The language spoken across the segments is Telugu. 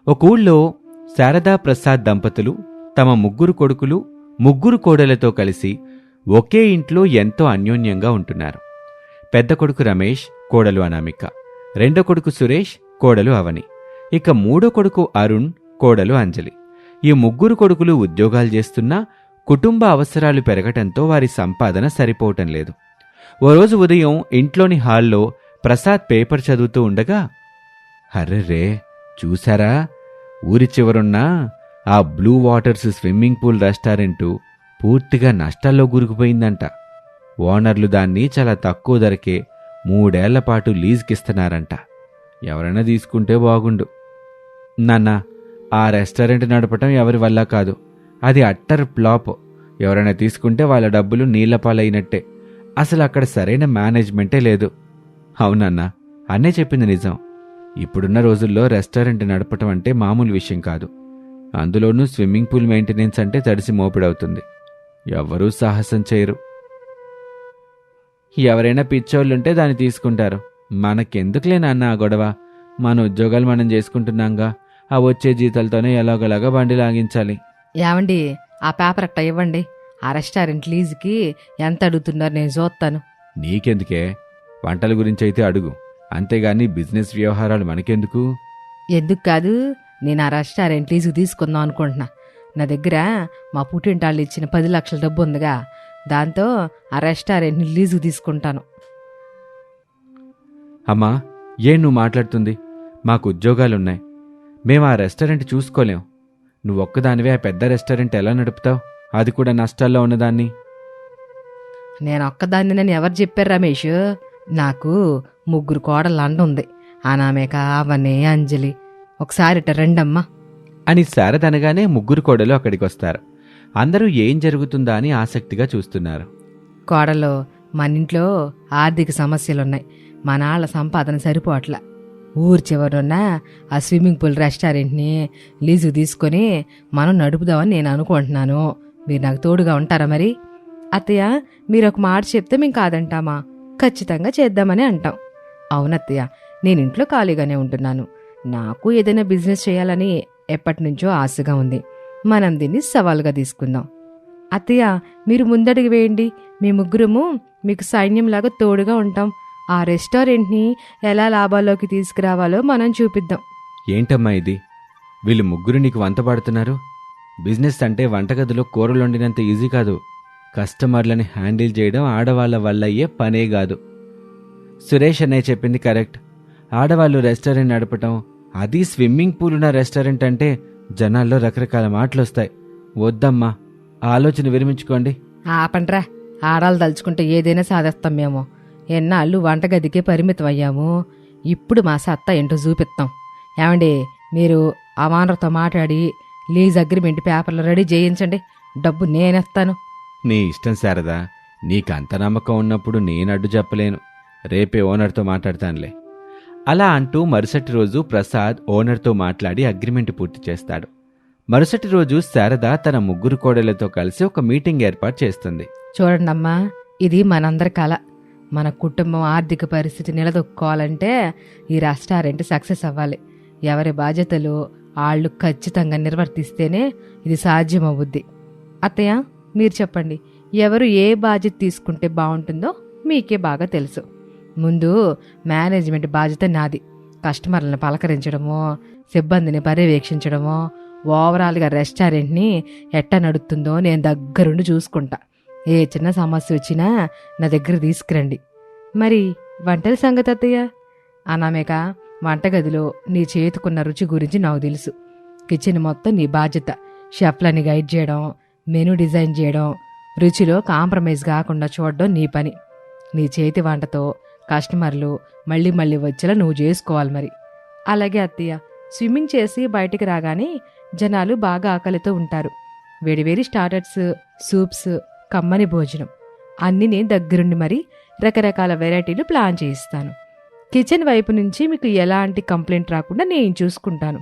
ఒక ఊళ్ళో శారదా ప్రసాద్ దంపతులు తమ ముగ్గురు కొడుకులు ముగ్గురు కోడలతో కలిసి ఒకే ఇంట్లో ఎంతో అన్యోన్యంగా ఉంటున్నారు. పెద్ద కొడుకు రమేష్, కోడలు అనామిక, రెండో కొడుకు సురేష్, కోడలు అవని, ఇక మూడో కొడుకు అరుణ్, కోడలు అంజలి. ఈ ముగ్గురు కొడుకులు ఉద్యోగాలు చేస్తున్నా కుటుంబ అవసరాలు పెరగటంతో వారి సంపాదన సరిపోవటం లేదు. ఓ రోజు ఉదయం ఇంట్లోని హాల్లో ప్రసాద్ పేపర్ చదువుతూ ఉండగా, హర్రెరే చూశారా, ఊరి చివరున్న ఆ blue waters swimming pool restaurant పూర్తిగా నష్టాల్లో గురికిపోయిందంట. ఓనర్లు దాన్ని చాలా తక్కువ ధరకే 3 ఏళ్ల పాటు లీజుకిస్తున్నారంట. ఎవరైనా తీసుకుంటే బాగుండు. నాన్న, ఆ రెస్టారెంట్ నడపటం ఎవరి వల్ల కాదు. అది అట్టర్ ఫ్లాప్. ఎవరైనా తీసుకుంటే వాళ్ళ డబ్బులు నీళ్లపాలైనట్టే. అసలు అక్కడ సరైన మేనేజ్మెంటే లేదు. అవునన్నా, అన్నే చెప్పింది నిజం. ఇప్పుడున్న రోజుల్లో రెస్టారెంట్ నడపటం అంటే మామూలు విషయం కాదు. అందులోనూ స్విమ్మింగ్ పూల్ మెయింటెనెన్స్ అంటే తడిసి మోపిడవుతుంది. ఎవ్వరూ సాహసం చేయరు. ఎవరైనా పిచ్చోళ్ళుంటే దాన్ని తీసుకుంటారు. మనకెందుకులే నాన్న ఆ గొడవ? మన ఉద్యోగాలు మనం చేసుకుంటున్నాంగా. ఆ వచ్చే జీతాలతోనే ఎలాగోలాగా బండి లాగించాలి. ఏమండి, ఆ పేపర్ అట్ట ఇవ్వండి. ఆ రెస్టారెంట్ లీజుకి ఎంత అడుగుతున్నారు నేను చూస్తాను. నీకెందుకే? వంటల గురించి అయితే అడుగు, అంతేగాని బిజినెస్ వ్యవహారాలు మనకెందుకు? ఎందుకు కాదు, నేను ఆ రెస్టారెంట్ లీజుకు తీసుకుందాం అనుకుంటున్నా. నా దగ్గర మా పుట్టింటాళ్ళు ఇచ్చిన 10 లక్షల డబ్బు ఉందిగా, దాంతో ఆ రెస్టారెంట్ని లీజుకు తీసుకుంటాను. అమ్మా, ఏం నువ్వు మాట్లాడుతుంది? మాకు ఉద్యోగాలున్నాయి. మేము ఆ రెస్టారెంట్ చూసుకోలేం. నువ్వొక్కదానివే ఆ పెద్ద రెస్టారెంట్ ఎలా నడుపుతావు? అది కూడా నష్టాల్లో ఉన్నదాన్ని. నేను ఒక్కదాన్నినని ఎవరు చెప్పారు రమేష్? నాకు 3 కోడళ్ళ అండ ఉంది. అనామిక, అవని, అంజలి. ఒకసారి ఇట్ట రండమ్మా అని శారద అనగానే ముగ్గురు కోడలు అక్కడికొస్తారు. అందరూ ఏం జరుగుతుందా అని ఆసక్తిగా చూస్తున్నారు. కోడలో, మన ఇంట్లో ఆర్థిక సమస్యలున్నాయి. మా నాళ్ళ సంపాదన సరిపోవట్లా. ఊరు చివరున్న ఆ స్విమ్మింగ్ పూల్ రెస్టారెంట్ని లీజుకు తీసుకొని మనం నడుపుదామని నేను అనుకుంటున్నాను. మీరు నాకు తోడుగా ఉంటారా మరి? అత్తయ్య, మీరు ఒక మాట చెప్తే మేము కాదంటామా? ఖచ్చితంగా చేద్దామని అంటాం. అవునత్తయ్య, నేను ఇంట్లో ఖాళీగానే ఉంటున్నాను. నాకు ఏదైనా బిజినెస్ చేయాలని ఎప్పటి నుంచో ఆశగా ఉంది. మనం దీన్ని సవాలుగా తీసుకుందాం. అత్తయ్య, మీరు ముందడుగు వేయండి. మీ ముగ్గురము మీకు సైన్యంలాగా తోడుగా ఉంటాం. ఆ రెస్టారెంట్ని ఎలా లాభాల్లోకి తీసుకురావాలో మనం చూపిద్దాం. ఏంటమ్మా ఇది? వీళ్ళు ముగ్గురు నీకు వంత పడుతున్నారు? బిజినెస్ అంటే వంటగదిలో కూరలు వండినంత ఈజీ కాదు. కస్టమర్లని హ్యాండిల్ చేయడం ఆడవాళ్ల వల్ల అయ్యే పనే కాదు. సురేష్ అనే చెప్పింది కరెక్ట్. ఆడవాళ్ళు రెస్టారెంట్ నడపటం, అది స్విమ్మింగ్ పూల్ ఉన్న రెస్టారెంట్ అంటే జనాల్లో రకరకాల మాటలు వస్తాయి. వద్దమ్మా, ఆలోచన విరమించుకోండి. ఆపండ్రా, ఆడాలు తలుచుకుంటే ఏదైనా సాధిస్తాం మేము. ఎన్నాళ్ళు వంటగదికే పరిమితం అయ్యాము. ఇప్పుడు మా సత్తా ఏంటో చూపిస్తాం. ఏమండి, మీరు ఆ ఓనర్తో మాట్లాడి లీజ్ అగ్రిమెంట్ పేపర్లు రెడీ చేయించండి. డబ్బు నేనేస్తాను. నీ ఇష్టం శారదా. నీకంత నమ్మకం ఉన్నప్పుడు నేను అడ్డు చెప్పలేను. రేపే ఓనర్తో మాట్లాడతానులే. అలా అంటూ మరుసటి రోజు ప్రసాద్ ఓనర్తో మాట్లాడి అగ్రిమెంట్ పూర్తి చేస్తాడు. మరుసటి రోజు శారద తన ముగ్గురు కోడళ్లతో కలిసి ఒక మీటింగ్ ఏర్పాటు చేస్తుంది. చూడండమ్మా, ఇది మనందరి కల. మన కుటుంబం ఆర్థిక పరిస్థితి నిలదొక్కోవాలంటే ఈ రెస్టారెంట్ సక్సెస్ అవ్వాలి. ఎవరి బాధ్యతలు వాళ్ళు ఖచ్చితంగా నిర్వర్తిస్తేనే ఇది సాధ్యమవుద్ది. అత్తయ్య, మీరు చెప్పండి, ఎవరు ఏ బాధ్యత తీసుకుంటే బాగుంటుందో మీకే బాగా తెలుసు. ముందు మేనేజ్మెంట్ బాధ్యత నాది. కస్టమర్లను పలకరించడమో, సిబ్బందిని పర్యవేక్షించడమో, ఓవరాల్గా రెస్టారెంట్ని ఎట్ట నడుస్తుందో నేను దగ్గరుండి చూసుకుంటా. ఏ చిన్న సమస్య వచ్చినా నా దగ్గర తీసుకురండి. మరి వంటల సంగతి అత్తయ్య? అనామిక, వంటగదిలో నీ చేతుకున్న రుచి గురించి నాకు తెలుసు. కిచెన్ మొత్తం నీ బాధ్యత. షెఫ్లని గైడ్ చేయడం, మెనూ డిజైన్ చేయడం, రుచిలో కాంప్రమైజ్ కాకుండా చూడడం నీ పని. నీ చేతి వంటతో కస్టమర్లు మళ్ళీ మళ్ళీ వచ్చేలా నువ్వు చేసుకోవాలి మరి. అలాగే అత్తయ్య, స్విమ్మింగ్ చేసి బయటికి రాగానే జనాలు బాగా ఆకలితో ఉంటారు. వేడివేడి స్టార్టర్స్, సూప్స్, కమ్మని భోజనం అన్నీ నేను దగ్గరుండి మరి రకరకాల వెరైటీలు ప్లాన్ చేయిస్తాను. కిచెన్ వైపు నుంచి మీకు ఎలాంటి కంప్లైంట్ రాకుండా నేను చూసుకుంటాను.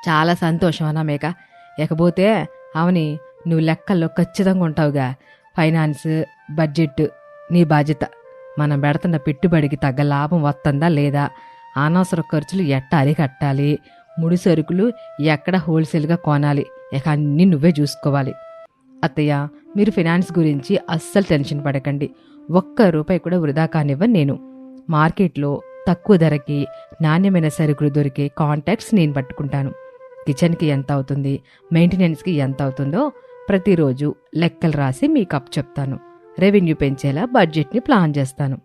చాలా సంతోషం అనామేక. ఇకపోతే అవని, నువ్వు లెక్కల్లో ఖచ్చితంగా ఉంటావుగా. ఫైనాన్స్, బడ్జెట్ నీ బాధ్యత. మనం పెడుతున్న పెట్టుబడికి తగ్గ లాభం వస్తుందా లేదా, అనవసర ఖర్చులు ఎట్ట అరికట్టాలి, ముడి సరుకులు ఎక్కడ హోల్సేల్గా కొనాలి, ఇక అన్నీ నువ్వే చూసుకోవాలి. అత్తయ్య, మీరు ఫినాన్స్ గురించి అస్సలు టెన్షన్ పడకండి. ₹1 కూడా వృధా కానివ్వను నేను. మార్కెట్లో తక్కువ ధరకి నాణ్యమైన సరుకులు దొరికే కాంటాక్ట్స్ నేను పట్టుకుంటాను. కిచెన్కి ఎంత అవుతుంది, మెయింటెనెన్స్కి ఎంత అవుతుందో ప్రతిరోజు లెక్కలు రాసి మీకు అప్ చెప్తాను. రెవెన్యూ పెంచేలా బడ్జెట్ని ప్లాన్ చేస్తాను.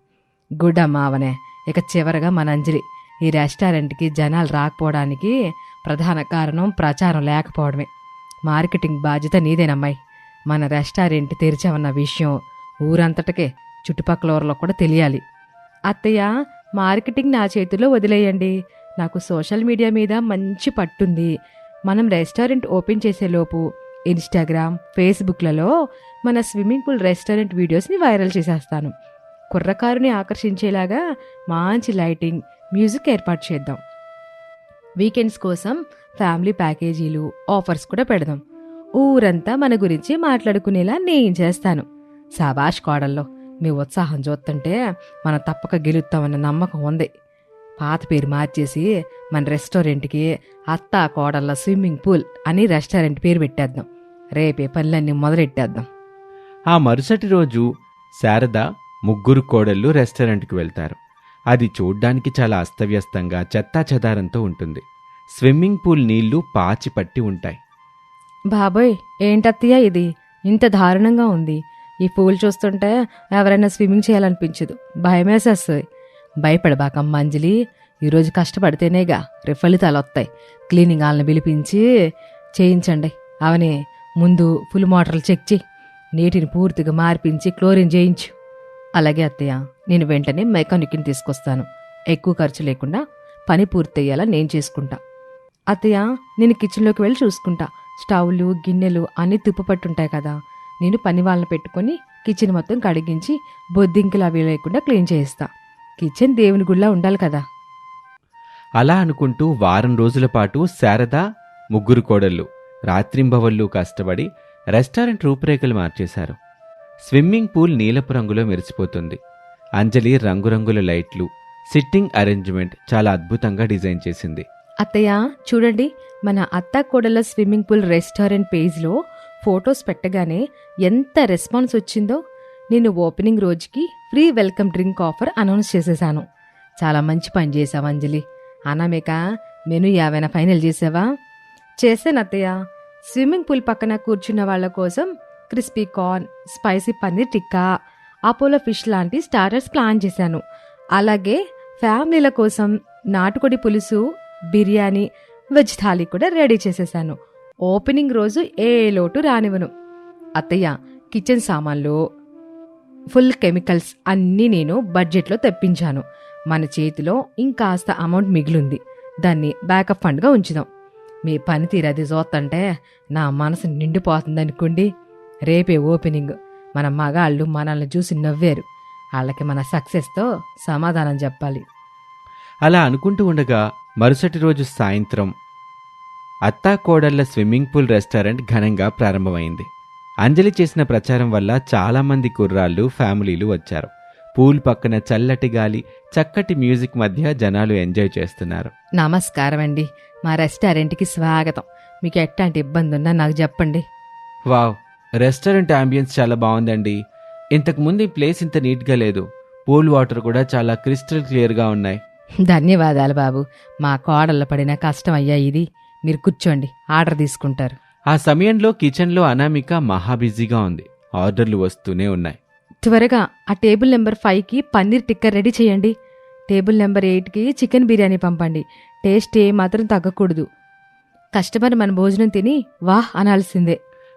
గుడ్ అమ్మా అవనే. ఇక చివరగా మన అంజలి, ఈ రెస్టారెంట్కి జనాలు రాకపోవడానికి ప్రధాన కారణం ప్రచారం లేకపోవడమే. మార్కెటింగ్ బాధ్యత నీదేనమ్మాయి. మన రెస్టారెంట్ తెరిచామన్న విషయం ఊరంతటకే, చుట్టుపక్కల ఊర్లో కూడా తెలియాలి. అత్తయ్య, మార్కెటింగ్ నా చేతిలో వదిలేయండి. నాకు సోషల్ మీడియా మీద మంచి పట్టుంది. మనం రెస్టారెంట్ ఓపెన్ చేసేలోపు ఇన్స్టాగ్రామ్, ఫేస్బుక్లలో మన స్విమ్మింగ్ పూల్ రెస్టారెంట్ వీడియోస్ని వైరల్ చేసేస్తాను. కుర్రకారుని ఆకర్షించేలాగా మంచి లైటింగ్, మ్యూజిక్ ఏర్పాటు చేద్దాం. వీకెండ్స్ కోసం ఫ్యామిలీ ప్యాకేజీలు, ఆఫర్స్ కూడా పెడదాం. ఊరంతా మన గురించి మాట్లాడుకునేలా నేను చేస్తాను. శాబాష్ కోడల్లో, మీ ఉత్సాహం చూస్తుంటే మనం తప్పక గెలుస్తామన్న నమ్మకం ఉంది. పాత పేరు మార్చేసి మన రెస్టారెంట్కి అత్తా కోడళ్ళ స్విమ్మింగ్ పూల్ అని రెస్టారెంట్ పేరు పెట్టేద్దాం. రేపే పనులన్నీ మొదలెట్టేద్దాం. ఆ మరుసటి రోజు శారద, ముగ్గురు కోడళ్ళు రెస్టారెంట్కి వెళ్తారు. అది చూడ్డానికి చాలా అస్తవ్యస్తంగా చెత్తాచెదారంతో ఉంటుంది. స్విమ్మింగ్ పూల్ నీళ్లు పాచి పట్టి ఉంటాయి. బాబోయ్, ఏంటత్తయ్య ఇది ఇంత దారుణంగా ఉంది? ఈ పూల్ చూస్తుంటే ఎవరైనా స్విమ్మింగ్ చేయాలనిపించదు, భయమేసేస్తుంది. భయపడబాకమ్మ అంజలి, ఈరోజు కష్టపడితేనేగా రేపు ఫలితాలు వస్తాయి. క్లీనింగ్ వాళ్ళని పిలిపించి చేయించండి. అవనే ముందు ఫుల్ మోటార్లు చెక్ చేయి, నీటిని పూర్తిగా మార్పించి క్లోరిన్ చేయించు. అలాగే అత్తయ్య, నేను వెంటనే మెకానిక్ని తీసుకొస్తాను. ఎక్కువ ఖర్చు లేకుండా పని పూర్తయ్యేలా నేను చేసుకుంటా. అత్తయ్య, నేను కిచెన్లోకి వెళ్ళి చూసుకుంటా. స్టవ్లు, గిన్నెలు అన్నీ తుప్పుపట్టుంటాయి కదా, నేను పని వాళ్ళని పెట్టుకొని కిచెన్ మొత్తం కడిగించి బొద్దింకలు అవి లేకుండా క్లీన్ చేయిస్తా. కిచెన్ దేవుని గుళ్ళా ఉండాలి కదా. అలా అనుకుంటూ వారం రోజుల పాటు శారద, ముగ్గురు కోడళ్ళు రాత్రింబవళ్ళు కష్టపడి రెస్టారెంట్ రూపురేఖలు మార్చేశారు. స్విమ్మింగ్ పూల్ నీలపు రంగులో మెరిసిపోతుంది. అంజలి రంగురంగుల లైట్లు, సిట్టింగ్ అరేంజ్మెంట్ చాలా అద్భుతంగా డిజైన్ చేసింది. అత్తయ్య చూడండి, మన అత్తా కోడళ్ళ స్విమ్మింగ్ పూల్ రెస్టారెంట్ పేజ్లో ఫొటోస్ పెట్టగానే ఎంత రెస్పాన్స్ వచ్చిందో. నేను ఓపెనింగ్ రోజుకి free welcome drink offer announce చేసేశాను. చాలా మంచి పని చేశావు అంజలి. అనామిక, మెను ఏవైనా ఫైనల్ చేసావా? చేశాను అత్తయ్య. స్విమ్మింగ్ పూల్ పక్కన కూర్చున్న వాళ్ళ కోసం crispy corn, spicy paneer tikka, Apollo fish లాంటి స్టార్టర్స్ ప్లాన్ చేశాను. అలాగే ఫ్యామిలీల కోసం నాటుకోడి పులుసు, బిర్యానీ, వెజ్ థాలీ కూడా రెడీ చేసేసాను. ఓపెనింగ్ రోజు ఏ లోటు రానివ్వను. అత్తయ్య, కిచెన్ సామాన్లు, ఫుల్ కెమికల్స్ అన్నీ నేను బడ్జెట్లో తెప్పించాను. మన చేతిలో ఇంకాస్త అమౌంట్ మిగిలింది, దాన్ని బ్యాకప్ ఫండ్గా ఉంచుదాం. మీ పనితీరు అది చూస్తుంటే నా మనసు నిండిపోతుందనుకోండి. రేపే ఓపెనింగ్. మన మగాళ్ళు మనల్ని చూసి నవ్వారు, వాళ్ళకి మన సక్సెస్తో సమాధానం చెప్పాలి. అలా అనుకుంటూ ఉండగా మరుసటి రోజు సాయంత్రం అత్తా కోడళ్ల స్విమ్మింగ్ పూల్ రెస్టారెంట్ ఘనంగా ప్రారంభమైంది. అంజలి చేసిన ప్రచారం వల్ల చాలామంది కుర్రాళ్ళు, ఫ్యామిలీలు వచ్చారు. పూల్ పక్కన చల్లటి గాలి, చక్కటి మ్యూజిక్ మధ్య జనాలు ఎంజాయ్ చేస్తున్నారు. నమస్కారం అండి, మా రెస్టారెంట్కి స్వాగతం. మీకు ఎట్లాంటి ఇబ్బంది ఉన్నా నాకు చెప్పండి. వావ్, రెస్టారెంట్ అంబియన్స్ చాలా బాగుందండి. ఇంతకుముందు ఈ ప్లేస్ ఇంత నీట్గా లేదు. పూల్ వాటర్ కూడా చాలా క్రిస్టల్ క్లియర్గా ఉన్నాయి. ధన్యవాదాలు బాబు, మా కోడళ్ళ పడిన కష్టం అయ్యా ఇది. మీరు కూర్చోండి, ఆర్డర్ తీసుకుంటారు. ఆ సమయంలో కిచెన్లో అనామిక మహా బిజీగా ఉంది. ఆర్డర్లు వస్తూనే ఉన్నాయి. త్వరగా ఆ టేబుల్ నెంబర్ 5కి పన్నీర్ టిక్కా రెడీ చేయండి. టేబుల్ నెంబర్ 8కి చికెన్ బిర్యానీ పంపండి. టేస్ట్ మాత్రం తగ్గకూడదు. కస్టమర్ మన భోజనం తిని వాహ్ అనాల్సిందే.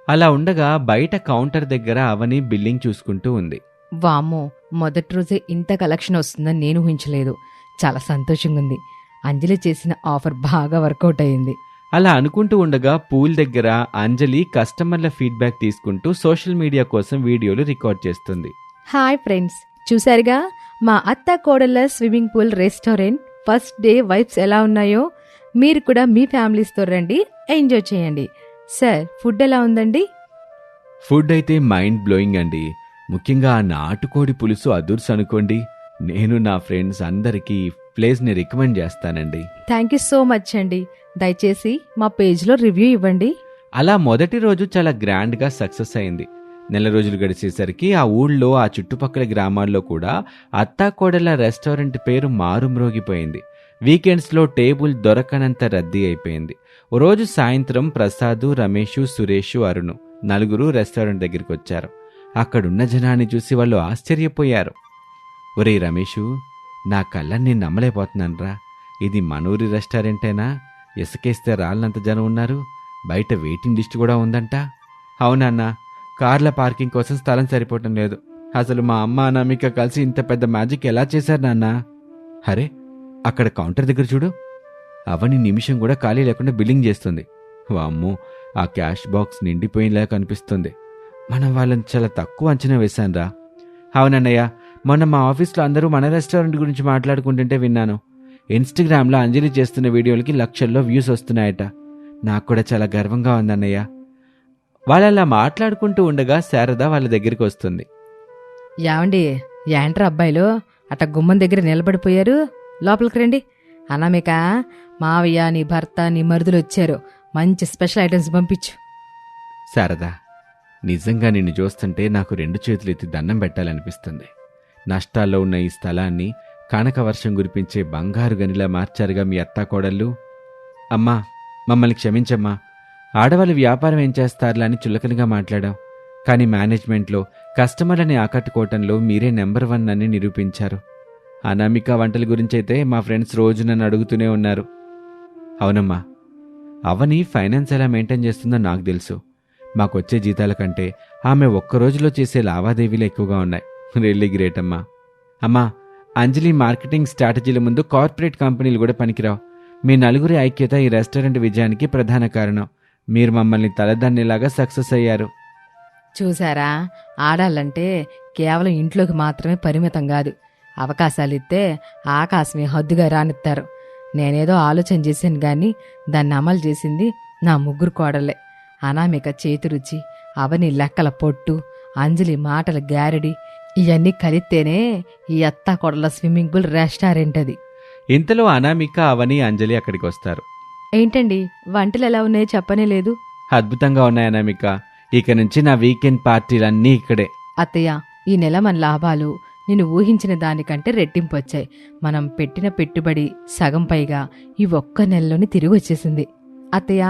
అలా ఉండగా బయట కౌంటర్ దగ్గర అవని బిల్లింగ్ చూసుకుంటూ ఉంది. వామ్మో, మొదటి రోజే ఇంత కలెక్షన్ వస్తుందని నేను ఊహించలేదు. చాలా సంతోషంగా ఉంది. అంజలి చేసిన ఆఫర్ బాగా వర్కౌట్ అయింది. అలా అనుకుంటూ ఉండగా పూల్ దగ్గర అంజలి కస్టమర్ల ఫీడ్బ్యాక్ తీసుకుంటూ సోషల్ మీడియా కోసం వీడియోలు రికార్డ్ చేస్తుంది. హాయ్ ఫ్రెండ్స్, చూసారుగా మా అత్తా కోడళ్ళ swimming pool restaurant first day vibes ఎలా ఉన్నాయో. మీరు కూడా మీ ఫ్యామిలీస్తో రండి, ఎంజాయ్ చేయండి. సార్, ఫుడ్ ఎలా ఉందండి? ఫుడ్ అయితే మైండ్ బ్లోయింగ్ అండి. ముఖ్యంగా ఆ నాటుకోడి పులుసు అదుర్స్ అనుకోండి. నేను నా ఫ్రెండ్స్ అందరికీ ప్లేస్ని రికమెండ్ చేస్తానండి. థ్యాంక్ యూ సో మచ్ అండి. దయచేసి మా పేజ్లో రివ్యూ ఇవ్వండి. అలా మొదటి రోజు చాలా గ్రాండ్గా సక్సెస్ అయింది. నెల రోజులు గడిచేసరికి ఆ ఊళ్ళో ఆ చుట్టుపక్కల గ్రామాల్లో కూడా అత్తాకోడల రెస్టారెంట్ పేరు మారుమ్రోగిపోయింది. వీకెండ్స్లో టేబుల్ దొరకనంత రద్దీ అయిపోయింది. ఓ రోజు సాయంత్రం ప్రసాదు, రమేషు, సురేషు, అరుణు నలుగురు రెస్టారెంట్ దగ్గరికి వచ్చారు. అక్కడున్న జనాన్ని చూసి వాళ్ళు ఆశ్చర్యపోయారు. ఒరే రమేషు, నా కళ్ళని నేను నమ్మలేకపోతున్నానురా. ఇది మనూరి రెస్టారెంటేనా? ఇసుకేస్తే రాళ్ళంత జనం ఉన్నారు. బయట వెయిటింగ్ లిస్ట్ కూడా ఉందంట. అవునన్నా, కార్ల పార్కింగ్ కోసం స్థలం సరిపోవటం లేదు. అసలు మా అమ్మ అనామిక కలిసి ఇంత పెద్ద మ్యాజిక్ ఎలా చేశారు నాన్న? అరే, అక్కడ కౌంటర్ దగ్గర చూడు. అవని నిమిషం కూడా ఖాళీ లేకుండా బిల్లింగ్ చేస్తుంది. వామ్మో, ఆ క్యాష్ బాక్స్ నిండిపోయినలా కనిపిస్తుంది. మనం వాళ్ళని చాలా తక్కువ అంచనా వేశాన్రా. అవునన్నయ్య, మొన్న మా ఆఫీస్లో అందరూ మన రెస్టారెంట్ గురించి మాట్లాడుకుంటుంటే విన్నాను. ఇన్స్టాగ్రామ్లో అంజలి చేస్తున్న వీడియోలకి లక్షల్లో వ్యూస్ వస్తున్నాయట. నాకు కూడా చాలా గర్వంగా ఉందన్నయ్య. వాళ్ళలా మాట్లాడుకుంటూ ఉండగా శారద వాళ్ళ దగ్గరికి వస్తుంది. యావండి, ఏంట్రా అబ్బాయిలు అట్ట గుమ్మం దగ్గర నిలబడిపోయారు? లోపలికి రండి. అనామిక, మావయ్య, నీ భర్త, నీ మరుదులు వచ్చారు. మంచి స్పెషల్ ఐటమ్స్ పంపించు. శారద, నిజంగా నిన్ను చూస్తుంటే నాకు 2 చేతులు ఎత్తి దండం పెట్టాలనిపిస్తుంది. నష్టాల్లో ఉన్న ఈ స్థలాన్ని కనక వర్షం కురిపించే బంగారు గనిలా మార్చారుగా మీ అత్తాకోడళ్ళు. అమ్మా, మమ్మల్ని క్షమించమ్మా. ఆడవాళ్ళు వ్యాపారం ఏం చేస్తారులా అని చులకనగా మాట్లాడాం. కానీ మేనేజ్మెంట్లో కస్టమర్లని ఆకట్టుకోవటంలో మీరే నెంబర్ 1 అని నిరూపించారు. అనామిక వంటల గురించైతే మా ఫ్రెండ్స్ రోజు నన్ను అడుగుతూనే ఉన్నారు. అవునమ్మా, అవని ఫైనాన్స్ ఎలా మెయింటైన్ చేస్తుందో నాకు తెలుసు. మాకొచ్చే జీతాల కంటే ఆమె ఒక్క రోజులో చేసే లావాదేవీలు ఎక్కువగా ఉన్నాయి. రియల్లీ గ్రేట్ అమ్మా. అమ్మా, అంజలి మార్కెటింగ్ స్ట్రాటజీల ముందు కార్పొరేట్ కంపెనీలు కూడా పనికిరావు. మీ నలుగురి ఐక్యత ఈ రెస్టారెంట్ విజయానికి ప్రధాన కారణం. మీరు మమ్మల్ని తలదన్నేలాగా సక్సెస్ అయ్యారు. చూసారా, ఆడాలంటే కేవలం ఇంట్లోకి మాత్రమే పరిమితం కాదు. అవకాశాలిస్తే ఆకాశమే హద్దుగా రానిస్తారు. నేనేదో ఆలోచన చేశాను గాని దాన్ని అమలు చేసింది నా ముగ్గురు కోడలే. అనామిక చేతి రుచి, అవని లెక్కల పొట్టు, అంజలి మాటల గ్యారడి, ఇవన్నీ కలిస్తేనే ఈ అత్తాకోడల స్విమ్మింగ్ పూల్ రెస్టారెంట్ అది. ఇంతలో అనామిక, అవని, అంజలి అక్కడికి వస్తారు. ఏంటండి, వంటలు ఎలా ఉన్నాయో చెప్పనే లేదు. అద్భుతంగా ఉన్నాయి అనామిక. ఇక నుంచి నా వీకెండ్ పార్టీలన్నీ ఇక్కడే. అత్తయ్య, ఈ నెల మన లాభాలు నేను ఊహించిన దానికంటే రెట్టింపు వచ్చాయి. మనం పెట్టిన పెట్టుబడి సగం పైగా ఈ ఒక్క నెలలోనే తిరిగి వచ్చేసింది. అత్తయ్య,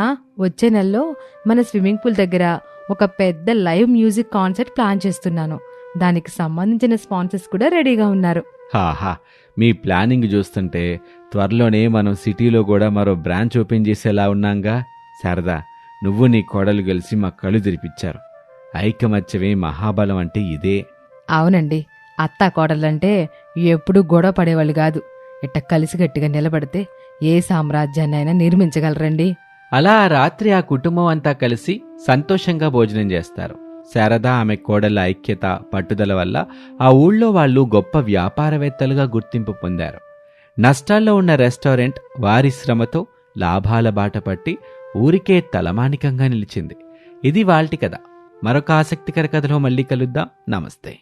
వచ్చే నెలలో మన స్విమ్మింగ్ పూల్ దగ్గర ఒక పెద్ద లైవ్ మ్యూజిక్ కాన్సర్ట్ ప్లాన్ చేస్తున్నాను. దానికి సంబంధించిన స్పాన్సర్స్ కూడా రెడీగా ఉన్నారు. హాహా, మీ ప్లానింగ్ చూస్తుంటే త్వరలోనే మనం సిటీలో కూడా మరో బ్రాంచ్ ఓపెన్ చేసేలా ఉన్నాంగా. శారదా, నువ్వు నీ కోడలు కలిసి మా కళ్ళు తెరిపించారు. ఐకమత్యమే మహాబలం అంటే ఇదే. అవునండి, అత్తా కోడలంటే ఎప్పుడూ గొడవ పడేవాళ్ళు కాదు. ఇట్ట కలిసిగట్టిగా నిలబడితే ఏ సామ్రాజ్యాన్నైనా నిర్మించగలరండి. అలా ఆ రాత్రి ఆ కుటుంబం అంతా కలిసి సంతోషంగా భోజనం చేస్తారు. శారద, ఆమె కోడళ్ల ఐక్యత, పట్టుదల వల్ల ఆ ఊళ్ళో వాళ్ళు గొప్ప వ్యాపారవేత్తలుగా గుర్తింపు పొందారు. నష్టాల్లో ఉన్న రెస్టారెంట్ వారి శ్రమతో లాభాల బాట పట్టి ఊరికే తలమానికంగా నిలిచింది. ఇది వాల్టి కథ. మరొక ఆసక్తికర కథలో మళ్ళీ కలుద్దాం. నమస్తే.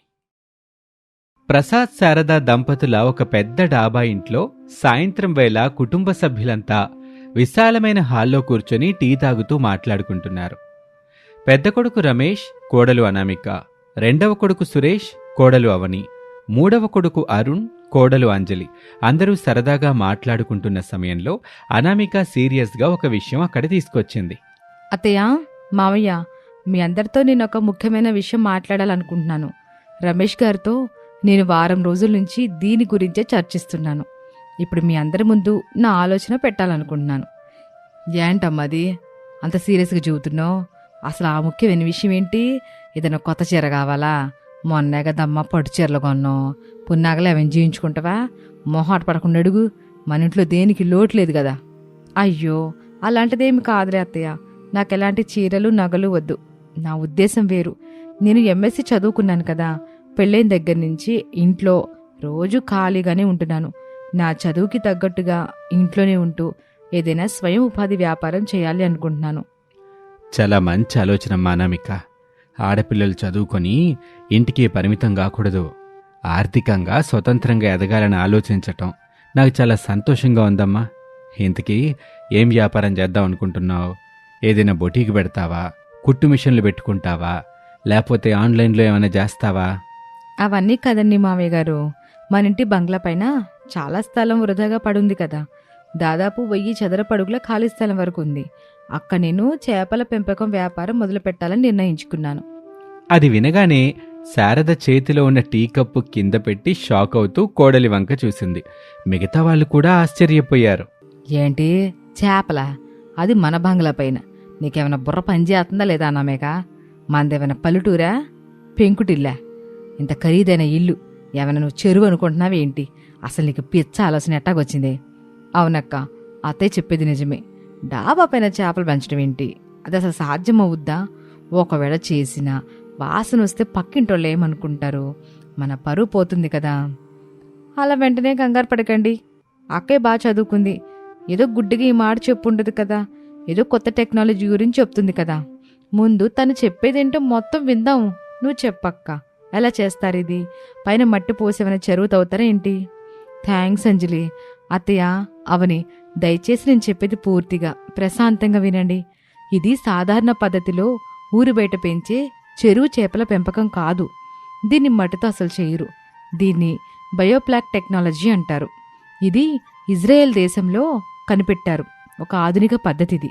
ప్రసాద్, శారద దంపతుల ఒక పెద్ద డాబా ఇంట్లో సాయంత్రం వేళ కుటుంబ సభ్యులంతా విశాలమైన హాల్లో కూర్చొని టీ తాగుతూ మాట్లాడుకుంటున్నారు. పెద్ద కొడుకు రమేష్, కోడలు అనామిక, రెండవ కొడుకు సురేష్, కోడలు అవని, మూడవ కొడుకు అరుణ్, కోడలు అంజలి అందరూ సరదాగా మాట్లాడుకుంటున్న సమయంలో అనామిక సీరియస్గా ఒక విషయం అక్కడ తీసుకొచ్చింది. అత్తయ్య, మావయ్య, మీ అందరితో నేను ఒక ముఖ్యమైన విషయం మాట్లాడాలనుకుంటున్నాను. రమేష్ గారితో నేను వారం రోజుల నుంచి దీని గురించే చర్చిస్తున్నాను. ఇప్పుడు మీ అందరి ముందు నా ఆలోచన పెట్టాలనుకుంటున్నాను. ఏంటమ్మది అంత సీరియస్గా చెబుతున్నావు? అసలు ఆ ముఖ్యమైన విషయం ఏంటి? ఏదైనా కొత్త చీర కావాలా? మొన్నే కదమ్మా పట్టు చీరలు కొన్నాం. పున్నాగలు ఏమైనా జీవించుకుంటావా? మొహాట పడకుండా అడుగు. మన ఇంట్లో దేనికి లోటు లేదు కదా. అయ్యో, అలాంటిదేమి కాదులే అత్తయ్య. నాకు ఎలాంటి చీరలు నగలు వద్దు. నా ఉద్దేశం వేరు. నేను ఎంఎస్సి చదువుకున్నాను కదా. పెళ్ళైన దగ్గర నుంచి ఇంట్లో రోజు ఖాళీగానే ఉంటున్నాను. నా చదువుకి తగ్గట్టుగా ఇంట్లోనే ఉంటూ ఏదైనా స్వయం ఉపాధి వ్యాపారం చేయాలి అనుకుంటున్నాను. చాలా మంచి ఆలోచన అనామిక. ఆడపిల్లలు చదువుకొని ఇంటికి పరిమితం కాకూడదు. ఆర్థికంగా స్వతంత్రంగా ఎదగాలని ఆలోచించటం నాకు చాలా సంతోషంగా ఉందమ్మా. ఇంతకీ ఏం వ్యాపారం చేద్దాం అనుకుంటున్నావు? ఏదైనా బొటీకి పెడతావా, కుట్టు మిషన్లు పెట్టుకుంటావా, లేకపోతే ఆన్లైన్లో ఏమైనా చేస్తావా? అవన్నీ కదండి మావయ్య గారు, మన ఇంటి బంగ్లా పైన చాలా స్థలం వృధాగా పడుంది కదా. దాదాపు 1000 చదరపు అడుగుల ఖాళీ స్థలం వరకు ఉంది. అక్కడ నేను చేపల పెంపకం వ్యాపారం మొదలు పెట్టాలని నిర్ణయించుకున్నాను. అది వినగానే శారద చేతిలో ఉన్న టీ కప్పు కింద పెట్టి షాక్ అవుతూ కోడలి వంక చూసింది. మిగతా వాళ్ళు కూడా ఆశ్చర్యపోయారు. ఏంటి చేపలా? అది మన బంగ్లా పైన. నీకేమైనా బుర్ర పనిచేస్తుందా లేదా అన్నామేక? మనదేమైనా పల్లెటూరా, పెంకుటిల్లా? ఇంత ఖరీదైన ఇల్లు ఏమైనా నువ్వు చెరువు అనుకుంటున్నావేంటి? అసలు నీకు పిచ్చ ఆలోచన ఎట్టాగొచ్చింది? అవునక్క, అత్తయ్య చెప్పేది నిజమే. డాబా పైన చేపలు పెంచడం ఏంటి? అది అసలు సాధ్యమవుద్దా? ఒకవేళ చేసినా వాసన వస్తే పక్కింటోళ్ళు ఏమనుకుంటారు? మన పరువు పోతుంది కదా. అలా వెంటనే కంగారు పడకండి. అక్కయ్య బాగా చదువుకుంది. ఏదో గుడ్డిగా ఈ మాట చెప్పుండదు కదా. ఏదో కొత్త టెక్నాలజీ గురించి చెప్తుంది కదా. ముందు తను చెప్పేదేంటో మొత్తం విందాం. నువ్వు చెప్పక్క, ఎలా చేస్తారు ఇది? పైన మట్టి పోసేమైనా చెరువు తవ్వుతారా ఏంటి? థ్యాంక్స్ అంజలి. అత్తయ్య, అవని, దయచేసి నేను చెప్పేది పూర్తిగా ప్రశాంతంగా వినండి. ఇది సాధారణ పద్ధతిలో ఊరు బయట పెంచే చెరువు చేపల పెంపకం కాదు. దీన్ని మట్టితో అసలు చేయరు. దీన్ని బయోప్లాక్ టెక్నాలజీ అంటారు. ఇది ఇజ్రాయెల్ దేశంలో కనిపెట్టారు. ఒక ఆధునిక పద్ధతిది.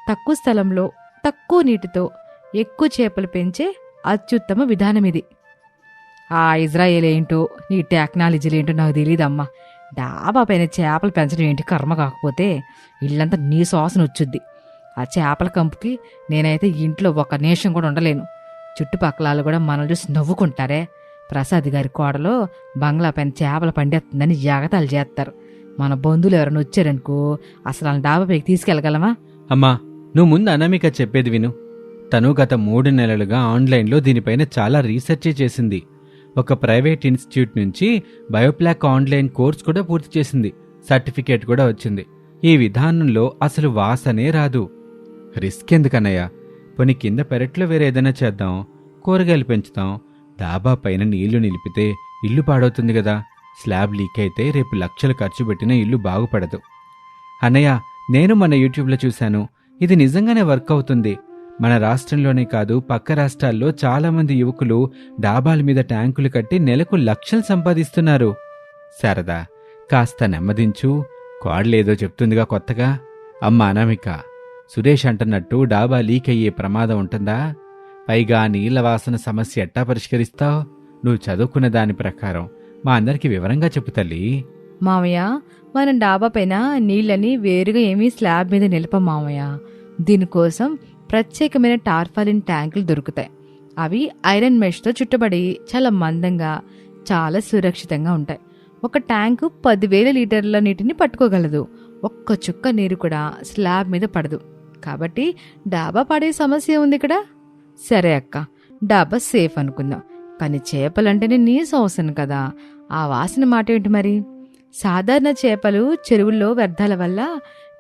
తక్కువ స్థలంలో తక్కువ నీటితో ఎక్కువ చేపలు పెంచే అత్యుత్తమ విధానం ఇది. ఆ ఇజ్రాయెల్ ఏంటో నీ టెక్నాలజీలు ఏంటో నాకు తెలియదమ్మా. డాబా పైన చేపలు పెంచడం ఏంటి కర్మ కాకపోతే? ఇల్లంతా నీ సువాసన వచ్చుద్ది. ఆ చేపల కంపుకి నేనైతే ఇంట్లో ఒక నిమిషం కూడా ఉండలేను. చుట్టుపక్కల వాళ్ళు కూడా మనల్ని చూసి నవ్వుకుంటారే. ప్రసాద్ గారి కోడలో బంగ్లా పైన చేపలు పండేస్తుందని ఎగతాళి చేస్తారు. మన బంధువులు ఎవరైనా వచ్చారనుకో అసలు వాళ్ళ డాబా పైకి తీసుకెళ్ళగలమా? అమ్మా, నువ్వు ముందు అనామిక చెప్పేది విను. తను గత 3 నెలలుగా ఆన్లైన్లో దీనిపైన చాలా రీసెర్చ్ చేసింది. ఒక ప్రైవేట్ ఇన్స్టిట్యూట్ నుంచి బయోప్లాక్ ఆన్లైన్ కోర్స్ కూడా పూర్తి చేసింది. సర్టిఫికేట్ కూడా వచ్చింది. ఈ విధానంలో అసలు వాసనే రాదు. రిస్క్ ఎందుకన్నయ్యా? పోనీ కింద పెరట్లో వేరే ఏదైనా చేద్దాం, కూరగాయలు పెంచుతాం. డాబా పైన నీళ్లు నిలిపితే ఇల్లు పాడవుతుంది కదా. స్లాబ్ లీక్ అయితే రేపు లక్షలు ఖర్చు పెట్టిన ఇల్లు బాగుపడదు. అన్నయ్య, నేను మన యూట్యూబ్లో చూశాను. ఇది నిజంగానే వర్క్ అవుతుంది. మన రాష్ట్రంలోనే కాదు, పక్క రాష్ట్రాల్లో చాలామంది యువకులు డాబాల మీద ట్యాంకులు కట్టి నెలకు లక్షలు సంపాదిస్తున్నారు. శారదా, కాస్త నెమ్మదించు. కోడలేదో చెప్తుందిగా కొత్తగా. అమ్మ అనామిక, సురేష్ అంటున్నట్టు డాబా లీక్ అయ్యే ప్రమాదం ఉంటుందా? పైగా నీళ్ల వాసన సమస్య ఎట్టా పరిష్కరిస్తావు? నువ్వు చదువుకున్న దాని ప్రకారం మా అందరికి వివరంగా చెప్పు తల్లి. మామయ్య, మనం డాబా పైన నీళ్ళని వేరుగా ఏమీ స్లాబ్ మీద నిలపం మామయ్య. దీనికోసం ప్రత్యేకమైన టార్పాలిన్ ట్యాంకులు దొరుకుతాయి. అవి ఐరన్ మెష్తో చుట్టబడి చాలా మందంగా, చాలా సురక్షితంగా ఉంటాయి. ఒక ట్యాంకు 10,000 లీటర్ల నీటిని పట్టుకోగలదు. ఒక్క చుక్క నీరు కూడా స్లాబ్ మీద పడదు. కాబట్టి డాబా పడే సమస్య ఉంది ఇక్కడ. సరే అక్క, డాబా సేఫ్ అనుకుందాం. కానీ చేపలంటేనే నీ సోసను కదా. ఆ వాసన మాట ఏంటి మరి? సాధారణ చేపలు చెరువుల్లో వ్యర్థాల వల్ల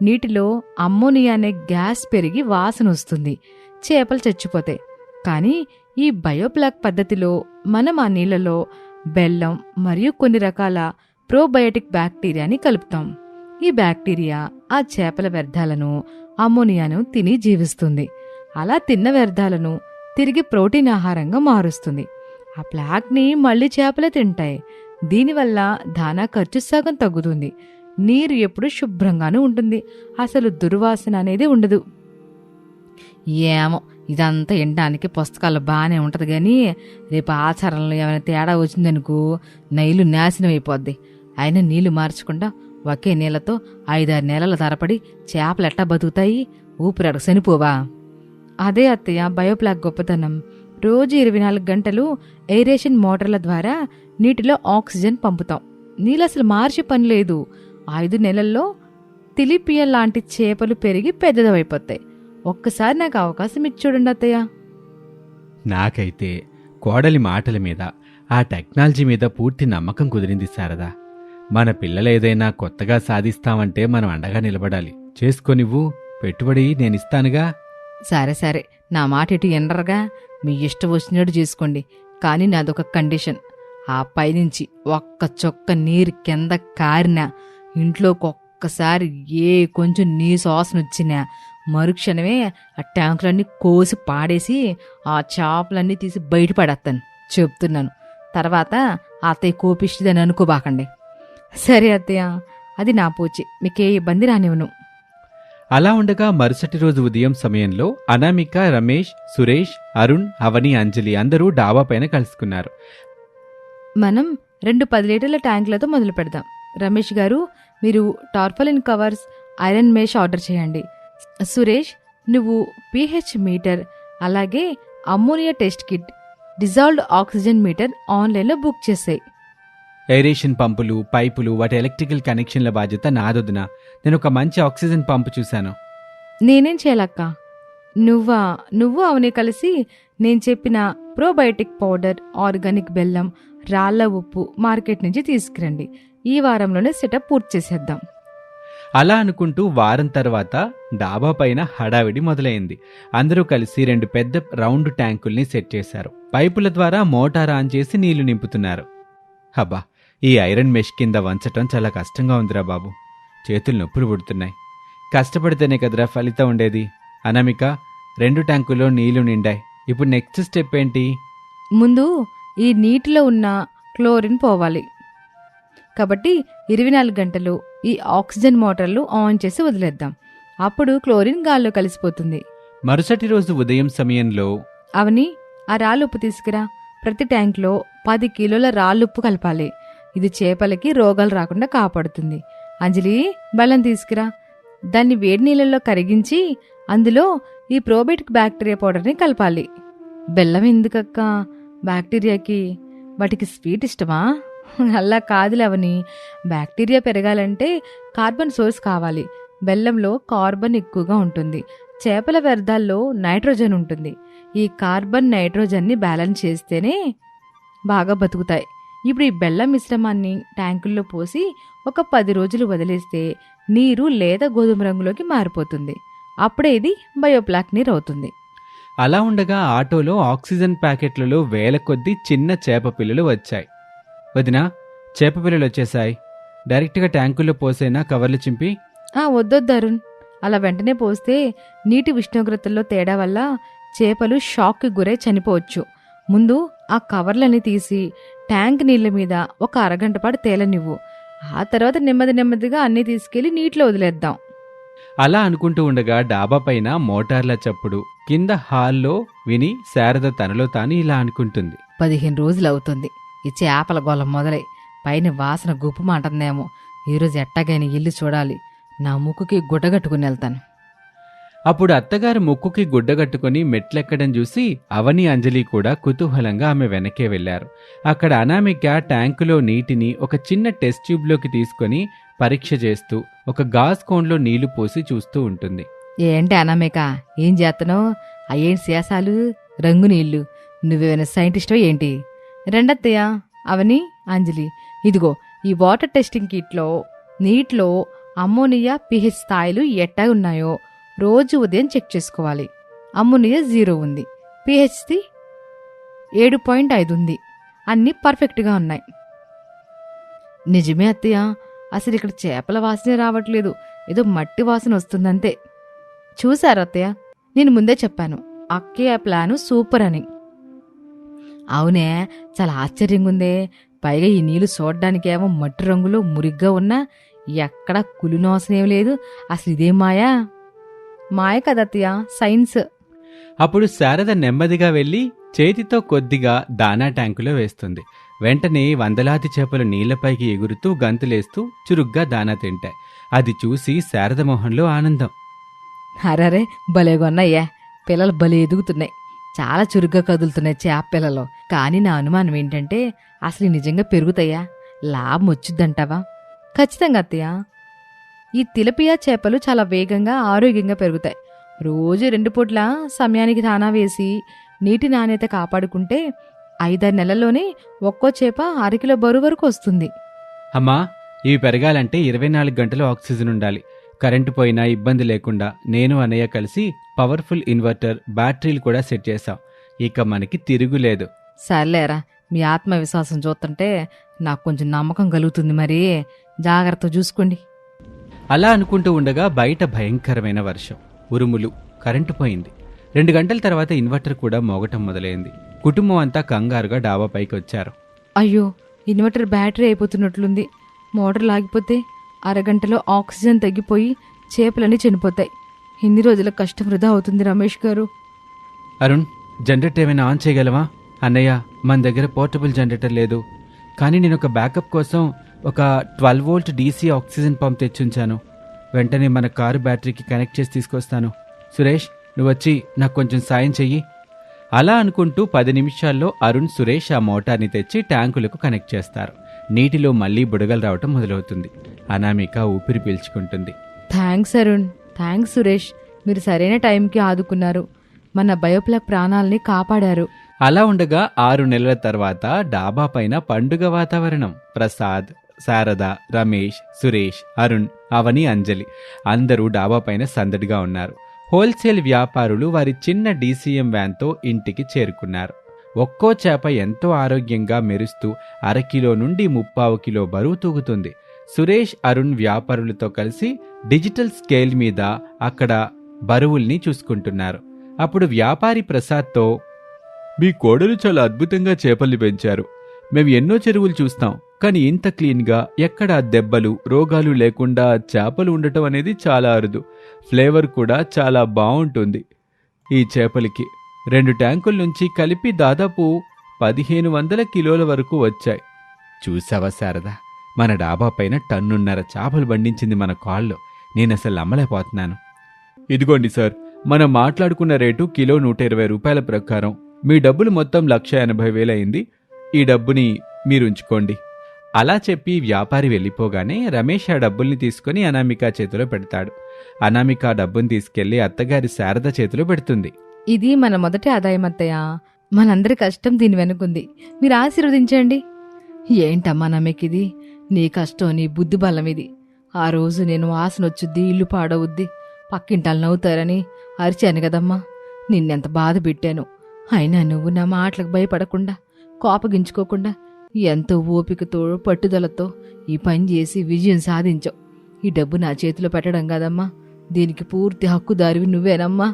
నీటిలో అమ్మోనియా అనే గ్యాస్ పెరిగి వాసన వస్తుంది. చేపలు చచ్చిపోతాయి. కానీ ఈ బయోప్లాక్ పద్ధతిలో మనం ఆ నీళ్లలో బెల్లం మరియు కొన్ని రకాల ప్రోబయోటిక్ బ్యాక్టీరియాని కలుపుతాం. ఈ బ్యాక్టీరియా ఆ చేపల వ్యర్థాలను, అమ్మోనియాను తిని జీవిస్తుంది. అలా తిన్న వ్యర్థాలను తిరిగి ప్రోటీన్ ఆహారంగా మారుస్తుంది. ఆ ప్లాక్ని మళ్ళీ చేపలే తింటాయి. దీనివల్ల దానా ఖర్చు సగం తగ్గుతుంది. నీరు ఎప్పుడు శుభ్రంగానూ ఉంటుంది. అసలు దుర్వాసన అనేది ఉండదు. ఏమో, ఇదంతా వినడానికి పుస్తకాల్లో బాగానే ఉంటుంది కానీ రేపు ఆచారంలో ఏమైనా తేడా వచ్చిందనుకో నైలు నాశనం అయిపోద్ది. అయినా నీళ్లు మార్చకుండా ఒకే నీళ్లతో 5-6 నెలల తరపడి చేపలు ఎట్టా బతుకుతాయి? ఊపిరాడకు చనిపోవా? అదే అత్తయ్య బయోప్లాక్ గొప్పతనం. రోజు 24 గంటలు ఎయిరేషన్ మోటార్ల ద్వారా నీటిలో ఆక్సిజన్ పంపుతాం. నీళ్ళు అసలు మార్చే పని లేదు. 5 నెలల్లో తిలిపియ లాంటి చేపలు పెరిగి పెద్దదవైపోతాయి. ఒక్కసారి నాకు అవకాశం ఇచ్చి చూడండి అత్తయ్య. నాకైతే కోడలి మాటల మీద, ఆ టెక్నాలజీ మీద పూర్తి నమ్మకం కుదిరింది శారదా. మన పిల్లలు ఏదైనా కొత్తగా సాధిస్తామంటే మనం అండగా నిలబడాలి. చేసుకోనివ్వు, పెట్టుబడి నేనిస్తానుగా. సరే సరే, నా మాట ఇటు ఎనరగా. మీ ఇష్టం వచ్చినట్టు చేసుకోండి. కానీ నాదొక కండిషన్. ఆ పైనుంచి ఒక్క చొక్క నీరు కింద కారినా ఇంట్లోకి ఒక్క ఒక్కసారి కొంచెం నీ శ్వాసన వచ్చినా మరుక్షణమే ఆ ట్యాంకులన్నీ కోసి పాడేసి ఆ చేపలన్నీ తీసి బయటపడేస్తాను చెప్తున్నాను. తర్వాత అత్తయ్య కోపిస్తుందని అనుకోబాకండి. సరే అత్తయ్య, అది నా పూచి, మీకే ఇబ్బంది రానివ్వను. అలా ఉండగా మరుసటి రోజు ఉదయం సమయంలో అనామిక, రమేష్, సురేష్, అరుణ్, అవని, అంజలి అందరూ డాబా పైన కలుసుకున్నారు. మనం 2 10 లీటర్ల ట్యాంకులతో మొదలు పెడదాం. రమేష్ గారు, మీరు tarpaulin covers, iron mesh order చేయండి. సురేష్, నువ్వు pH మీటర్, అలాగే ammonia test kit, dissolved oxygen meter ఆన్లైన్లో బుక్ చేసాయి. ఎయిరేషన్ పంపులు, పైపులు, వాటి ఎలక్ట్రికల్ కనెక్షన్ల బాధ్యత నాదొదినా. నేను ఒక మంచి ఆక్సిజన్ పంపు చూశాను. నేనేం చేయాలక్క? నువ్వు అవని కలిసి నేను చెప్పిన ప్రోబయోటిక్ పౌడర్, ఆర్గానిక్ బెల్లం, రాళ్ల ఉప్పు మార్కెట్ నుంచి తీసుకురండి. ఈ వారంలోనే సెటప్ పూర్తి చేసేద్దాం. అలా అనుకుంటూ వారం తర్వాత డాబా పైన హడావిడి మొదలైంది. అందరూ కలిసి 2 పెద్ద రౌండ్ ట్యాంకుల్ని సెట్ చేశారు. పైపుల ద్వారా మోటార్ ఆన్ చేసి నీళ్లు నింపుతున్నారు. హబ్బా, ఈ ఐరన్ మెష్ కింద వంచటం చాలా కష్టంగా ఉందిరా బాబు. చేతులు నొప్పులు పుడుతున్నాయి. కష్టపడితేనే కదరా ఫలితం ఉండేది. అనామిక, 2 ట్యాంకుల్లో నీళ్లు నిండాయి. ఇప్పుడు నెక్స్ట్ స్టెప్ ఏంటి? ముందు ఈ నీటిలో ఉన్న క్లోరిన్ పోవాలి. కాబట్టి 24 గంటలు ఈ ఆక్సిజన్ మోటార్లు ఆన్ చేసి వదిలేద్దాం. అప్పుడు క్లోరిన్ గాల్లో కలిసిపోతుంది. మరుసటి రోజు ఉదయం సమయంలో అవని, ఆ రాళ్ళుప్పు తీసుకురా. ప్రతి ట్యాంక్లో 10 కిలోల రాళ్ళుప్పు కలపాలి. ఇది చేపలకి రోగాలు రాకుండా కాపాడుతుంది. అంజలి, బెల్లం తీసుకురా. దాన్ని వేడి నీళ్ళల్లో కరిగించి అందులో ఈ ప్రోబయోటిక్ బ్యాక్టీరియా పౌడర్ని కలపాలి. బెల్లం ఎందుకక్క? బ్యాక్టీరియాకి, వాటికి స్వీట్ ఇష్టమా? అలా కాదులేవని, బ్యాక్టీరియా పెరగాలంటే కార్బన్ సోర్స్ కావాలి. బెల్లంలో కార్బన్ ఎక్కువగా ఉంటుంది. చేపల వ్యర్థాల్లో నైట్రోజన్ ఉంటుంది. ఈ కార్బన్ నైట్రోజన్ని బ్యాలెన్స్ చేస్తేనే బాగా బతుకుతాయి. ఇప్పుడు ఈ బెల్లం మిశ్రమాన్ని ట్యాంకుల్లో పోసి ఒక 10 రోజులు వదిలేస్తే నీరు లేదా గోధుమ రంగులోకి మారిపోతుంది. అప్పుడే ఇది బయోబ్లాక్ నీరు అవుతుంది. అలా ఉండగా ఆటోలో ఆక్సిజన్ ప్యాకెట్లలో వేల కొద్దీ చిన్న చేప పిల్లలు వచ్చాయి. వదినా, చేప పిల్లలు వచ్చేసాయి. డైరెక్ట్గా ట్యాంకుల్లో పోసేనా కవర్లు చింపి? వద్దొద్దు అరుణ్, అలా వెంటనే పోస్తే నీటి ఉష్ణోగ్రతల్లో తేడా వల్ల చేపలు షాక్కి గురై చనిపోవచ్చు. ముందు ఆ కవర్లని తీసి ట్యాంక్ నీళ్ల మీద ఒక అరగంట పాటు తేలనివ్వు. ఆ తర్వాత నెమ్మదిగా అన్నీ తీసుకెళ్లి నీటిలో వదిలేద్దాం. అలా అనుకుంటూ ఉండగా డాబా పైన మోటార్ల చప్పుడు కింద హాల్లో విని శారద తనలో తాను ఇలా అనుకుంటుంది. 15 రోజులు అవుతుంది ఈ చేపల గొల్ల మొదలై. పైన వాసన గుప్పమంటుందేమో. ఈరోజు ఎట్టగైనా ఇల్లు చూడాలి. నా ముక్కుకి గుడ్డగట్టుకుని వెళ్తాను. అప్పుడు అత్తగారు ముక్కుకి గుడ్డగట్టుకుని మెట్లెక్కడం చూసి అవని, అంజలి కూడా కుతూహలంగా ఆమె వెనకే వెళ్లారు. అక్కడ అనామిక ట్యాంకులో నీటిని ఒక చిన్న టెస్ట్ ట్యూబ్లోకి తీసుకుని పరీక్ష చేస్తూ ఒక గాజ్ కోన్లో నీళ్లు పోసి చూస్తూ ఉంటుంది. ఏంటి అనామిక, ఏం చేస్తున్నావు? అయ్యేంటి శేషాలు, రంగు నీళ్లు? నువ్వేమైనా సైంటిస్టో ఏంటి? రెండత్తయ్య, అవని, అంజలి, ఇదిగో ఈ వాటర్ టెస్టింగ్ కిట్లో నీటిలో అమ్మోనియా pH స్థాయిలు ఎట్టా ఉన్నాయో రోజు ఉదయం చెక్ చేసుకోవాలి. అమ్మోనియా 0 ఉంది, pH 7.5 ఉంది. అన్నీ పర్ఫెక్ట్గా ఉన్నాయి. నిజమే అత్తయ్య, అసలు ఇక్కడ చేపల వాసనే రావట్లేదు. ఏదో మట్టి వాసన వస్తుందంతే. చూశారు అత్తయ్య, నేను ముందే చెప్పాను అక్కయ్య ప్లాను సూపర్ అని. అవునే, చాలా ఆశ్చర్యంగా ఉందే. పైగా ఈ నీళ్లు చూడ్డానికేమో మట్టి రంగులో మురిగ్గా ఉన్నా ఎక్కడ కులినోసనేం లేదు. అసలు ఇదేం మాయా? మాయ కదత్తయ్య, సైన్స్. అప్పుడు శారద నెమ్మదిగా వెళ్లి చేతితో కొద్దిగా దానా ట్యాంకులో వేస్తుంది. వెంటనే వందలాది చేపలు నీళ్లపైకి ఎగురుతూ గంతులేస్తూ చురుగ్గా దానా తింటాయి. అది చూసి శారద మొహంలో ఆనందం. అరరే, భలేగొన్నాయ్యా, పిల్లలు భలే ఎదుగుతున్నాయి. చాలా చురుగ్గా కదులుతున్నాయి చేప పిల్లలు. కానీ నా అనుమానం ఏంటంటే అసలు నిజంగా పెరుగుతాయా? లాభం వచ్చిద్దంటావా? ఖచ్చితంగా అత్తయ్య. ఈ తిలపియా చేపలు చాలా వేగంగా ఆరోగ్యంగా పెరుగుతాయి. రోజు 2 పూట్ల సమయానికి దానా వేసి నీటి నాణ్యత కాపాడుకుంటే 5-6 నెలల్లోనే ఒక్కో చేప 1/2 కిలో బరువు వరకు వస్తుంది. అమ్మా, ఇవి పెరగాలంటే 24 గంటలు ఆక్సిజన్ ఉండాలి. కరెంటు పోయినా ఇబ్బంది లేకుండా నేను అన్నయ్య కలిసి పవర్ఫుల్ ఇన్వర్టర్, బ్యాటరీలు కూడా సెట్ చేశాం. ఇక మనకి తిరుగులేదు. సర్లేరా, మీ ఆత్మవిశ్వాసం చూస్తుంటే నాకు కొంచెం నమ్మకం కలుగుతుంది. మరి జాగ్రత్త చూసుకోండి. అలా అనుకుంటూ ఉండగా బయట భయంకరమైన వర్షం, ఉరుములు, కరెంటు పోయింది. 2 గంటల తర్వాత ఇన్వర్టర్ కూడా మోగటం మొదలైంది. కుటుంబం అంతా కంగారుగా డాబాపైకి వచ్చారు. అయ్యో, ఇన్వర్టర్ బ్యాటరీ అయిపోతున్నట్లుంది. మోటార్ లాగిపోతే అరగంటలో ఆక్సిజన్ తగ్గిపోయి చేపలన్నీ చనిపోతాయి. ఇన్ని రోజుల కష్టం వృధా అవుతుంది రమేష్ గారు. అరుణ్, జనరేటర్ ఏమైనా ఆన్ చేయగలవా? అన్నయ్య, మన దగ్గర పోర్టబుల్ జనరేటర్ లేదు, కానీ నేను ఒక బ్యాకప్ కోసం ఒక 12 వోల్ట్ డీసీ ఆక్సిజన్ పంప్ తెచ్చుంచాను. వెంటనే మన కారు బ్యాటరీకి కనెక్ట్ చేసి తీసుకొస్తాను. సురేష్, నువ్వు వచ్చి నాకు కొంచెం సాయం చెయ్యి. అలా అనుకుంటూ 10 నిమిషాల్లో అరుణ్, సురేష్ ఆ మోటార్ని తెచ్చి ట్యాంకులకు కనెక్ట్ చేస్తారు. నీటిలో మళ్లీ బుడగలు రావటం మొదలవుతుంది. అనామిక ఊపిరి పీల్చుకుంటుంది. థ్యాంక్స్ అరుణ్, థ్యాంక్స్ సురేష్, మీరు సరైన టైంకి ఆదుకున్నారు. మన బయోప్లాక్ ప్రాణాలని కాపాడారు. అలా ఉండగా 6 నెలల తర్వాత డాబా పైన పండుగ వాతావరణం. ప్రసాద్, శారద, రమేష్, సురేష్, అరుణ్, అవని, అంజలి అందరూ డాబా పైన సందడిగా ఉన్నారు. హోల్సేల్ వ్యాపారులు వారి చిన్న డీసీఎం వ్యాన్తో ఇంటికి చేరుకున్నారు. ఒక్కో చేప ఎంతో ఆరోగ్యంగా మెరుస్తూ 1/2 కిలో నుండి 3/4 కిలో బరువు తూగుతుంది. సురేష్, అరుణ్ వ్యాపారులతో కలిసి డిజిటల్ స్కేల్ మీద అక్కడ బరువుల్ని చూసుకుంటున్నారు. అప్పుడు వ్యాపారి ప్రసాద్తో, మీ కోడలు చాలా అద్భుతంగా చేపల్ని పెంచారు. మేము ఎన్నో చెరువులు చూస్తాం, కానీ ఇంత క్లీన్గా ఎక్కడా దెబ్బలు, రోగాలు లేకుండా చేపలు ఉండటం అనేది చాలా అరుదు. ఫ్లేవర్ కూడా చాలా బాగుంటుంది. ఈ చేపలకి 2 ట్యాంకుల నుంచి కలిపి దాదాపు 1500 కిలోల వరకు వచ్చాయి. చూసావా శారదా, మన డాబా పైన 1.5 టన్నుల చేపలు పండించింది మన కాళ్ళు. నేనసలు నమ్మలేకపోతున్నాను. ఇదిగోండి సార్, మనం మాట్లాడుకున్న రేటు కిలో 120 రూపాయల ప్రకారం మీ డబ్బులు మొత్తం 1,80,000 అయింది. ఈ డబ్బుని మీరుంచుకోండి. అలా చెప్పి వ్యాపారి వెళ్ళిపోగానే రమేష్ ఆ డబ్బుల్ని తీసుకుని అనామిక చేతిలో పెడతాడు. అనామిక ఆ డబ్బుని తీసుకెళ్లి అత్తగారి శారద చేతిలో పెడుతుంది. ఇది మన మొదటి ఆదాయం అత్తయ్య. మనందరి కష్టం దీని వెనుకుంది. మీరు ఆశీర్వదించండి. ఏంటమ్మా నమ్మకిది? నీ కష్టం, నీ బుద్ధి బలం ఇది. ఆ రోజు నేను వాసనొచ్చుద్ది, ఇల్లు పాడవుద్ది, పక్కింటాలు నవ్వుతారని అరిచాను కదమ్మా. నిన్నెంత బాధ పెట్టాను. అయినా నువ్వు నా మాటలకు భయపడకుండా, కోపగించుకోకుండా ఎంతో ఓపికతో, పట్టుదలతో ఈ పని చేసి విజయం సాధించావు. ఈ డబ్బు నా చేతిలో పెట్టడం కదమ్మా, దీనికి పూర్తి హక్కుదారివి నువ్వేనమ్మా.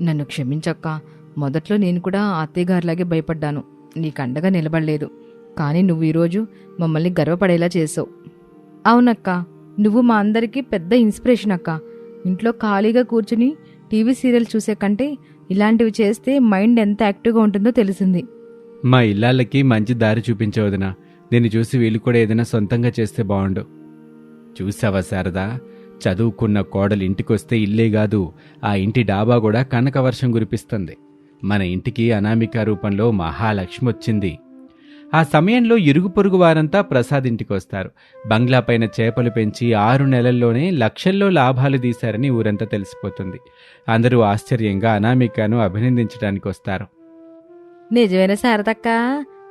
నన్ను క్షమించక్క. మొదట్లో నేను కూడా అత్తయ్యగారిలాగే భయపడ్డాను, నీకండగా నిలబడలేదు. కానీ నువ్వు ఈరోజు మమ్మల్ని గర్వపడేలా చేసావు. అవునక్క, నువ్వు మా అందరికీ పెద్ద ఇన్స్పిరేషన్ అక్క. ఇంట్లో ఖాళీగా కూర్చుని టీవీ సీరియల్ చూసే కంటే ఇలాంటివి చేస్తే మైండ్ ఎంత యాక్టివ్గా ఉంటుందో తెలిసింది. మా ఇల్లాళ్ళకి మంచి దారి చూపించవదునా. దీన్ని చూసి వీళ్ళు కూడా ఏదైనా సొంతంగా చేస్తే బాగుండు. చూసావా శారదా, చదువుకున్న కోడలు ఇంటికొస్తే ఇల్లే కాదు, ఆ ఇంటి డాబా కూడా కనకవర్షం కురిపిస్తుంది. మన ఇంటికి అనామిక రూపంలో మహాలక్ష్మి వచ్చింది. ఆ సమయంలో ఇరుగు పొరుగు వారంతా ప్రసాద్ ఇంటికొస్తారు. బంగ్లా పైన చేపలు పెంచి 6 నెలల్లోనే లక్షల్లో లాభాలు తీశారని ఊరంతా తెలిసిపోతుంది. అందరూ ఆశ్చర్యంగా అనామికను అభినందించడానికి వస్తారు. నిజమైన శారదక్క,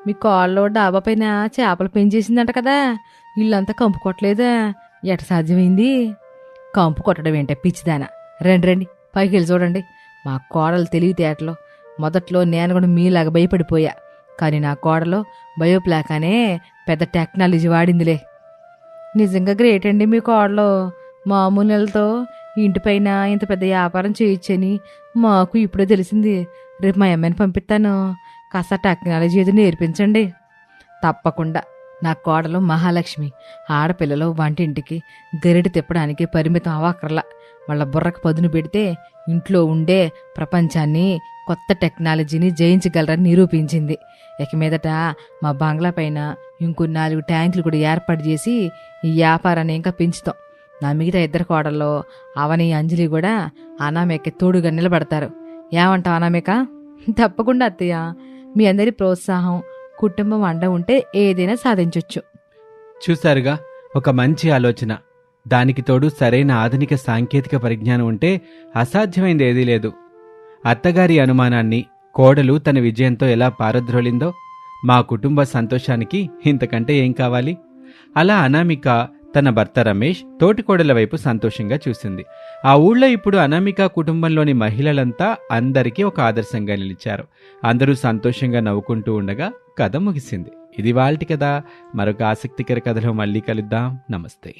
మీ కాళ్ళలో డాబా పైన చేపలు పెంచేసిందంట కదా, ఇల్లంతా కంపు కొట్టలేదా? ఎట సాధ్యమైంది? కంపు కొట్టడం ఏంటే పిచ్చిదానా. రండి పైకి వెళ్ళి చూడండి. మా కోడలు తెలివితేటలో మొదట్లో నేను కూడా మీలాగా భయపడిపోయా, కానీ నా కోడలో బయోప్లాక్ అనే పెద్ద టెక్నాలజీ వాడిందిలే. నిజంగా గ్రేట్ అండి మీ కోడలో. మామూలు నెలతో ఇంటిపైన ఇంత పెద్ద వ్యాపారం చేయొచ్చని మాకు ఇప్పుడే తెలిసింది. రేపు మా అమ్మాయిని పంపిస్తాను, కాస్త టెక్నాలజీ ఏదో నేర్పించండి. తప్పకుండా. నా కోడలు మహాలక్ష్మి. ఆడపిల్లలు వంటింటికి గరిటె తిప్పడానికి పరిమితం అవ్వక్కర్లా. వాళ్ళ బుర్రకు పదును పెడితే ఇంట్లో ఉండే ప్రపంచాన్ని, కొత్త టెక్నాలజీని జయించగలరని నిరూపించింది. ఇక మీదట మా బంగ్లా పైన ఇంకో 4 ట్యాంకులు కూడా ఏర్పాటు చేసి ఈ వ్యాపారాన్ని ఇంకా పెంచుతాం. నా మిగతా 2 కోడల్లో అవని, అంజలి కూడా అనామిక తోడుగా నిలబడతారు. ఏమంటావు అనామిక? తప్పకుండా అత్తయ్య. మీ అందరి ప్రోత్సాహం, కుటుంబం అండ ఉంటే ఏదైనా సాధించొచ్చు. చూశారుగా, ఒక మంచి ఆలోచన. దానికి తోడు సరైన ఆధునిక సాంకేతిక పరిజ్ఞానం ఉంటే అసాధ్యమైంది ఏదీ లేదు. అత్తగారి అనుమానాన్ని కోడలు తన విజయంతో ఎలా పారద్రోలిందో మా కుటుంబ సంతోషానికి ఇంతకంటే ఏం కావాలి? అలా అనామిక తన భర్త రమేష్, తోటికోడల వైపు సంతోషంగా చూసింది. ఆ ఊళ్ళో ఇప్పుడు అనామిక కుటుంబంలోని మహిళలంతా అందరికీ ఒక ఆదర్శంగా నిలిచారు. అందరూ సంతోషంగా నవ్వుకుంటూ ఉండగా కథ ముగిసింది. ఇది వాల్టి కథ. మరొక ఆసక్తికర కథలో మళ్ళీ కలుద్దాం. నమస్తే.